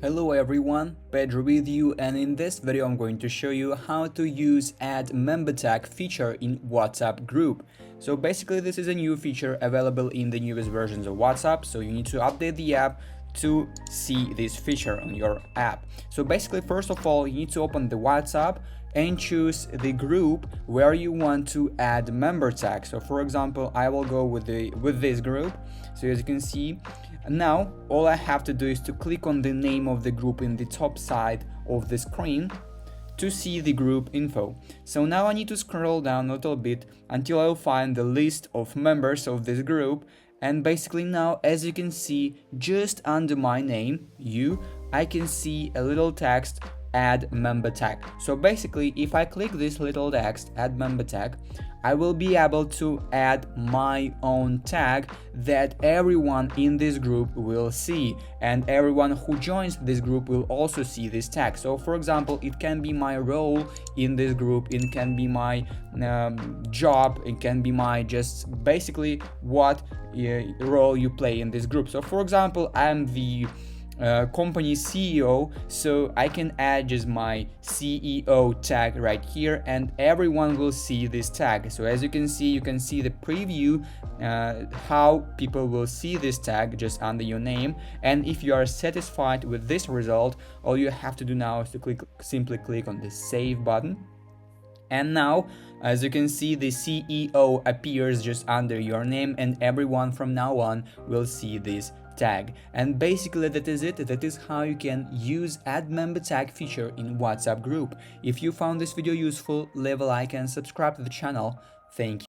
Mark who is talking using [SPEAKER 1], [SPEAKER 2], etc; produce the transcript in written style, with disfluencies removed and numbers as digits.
[SPEAKER 1] Hello everyone, Pedro with you, and in this video I'm going to show you how to use add member tag feature in WhatsApp group. So basically this is a new feature available in the newest versions of WhatsApp, so you need to update the app to see this feature on your app. So basically, first of all, you need to open the WhatsApp and choose the group where you want to add member tag. So for example, I will go with this group. So as you can see, now all I have to do is to click on the name of the group in the top side of the screen to see the group info. So now I need to scroll down a little bit until I'll find the list of members of this group. And basically now, as you can see, just under my name, I can see a little text, add member tag. So basically, if I click this little text, add member tag, I will be able to add my own tag that everyone in this group will see, and everyone who joins this group will also see this tag. So for example, it can be my role in this group, it can be my job, it can be my just basically what role you play in this group. So for example, I'm the company CEO, so I can add just my CEO tag right here, and everyone will see this tag. So as you can see the preview, how people will see this tag just under your name. And if you are satisfied with this result, all you have to do now is to simply click on the save button. And now, as you can see, the CEO appears just under your name, and everyone from now on will see this tag. And basically that is it. That is how you can use add member tag feature in WhatsApp group. If you found this video useful, leave a like and subscribe to the channel. Thank you.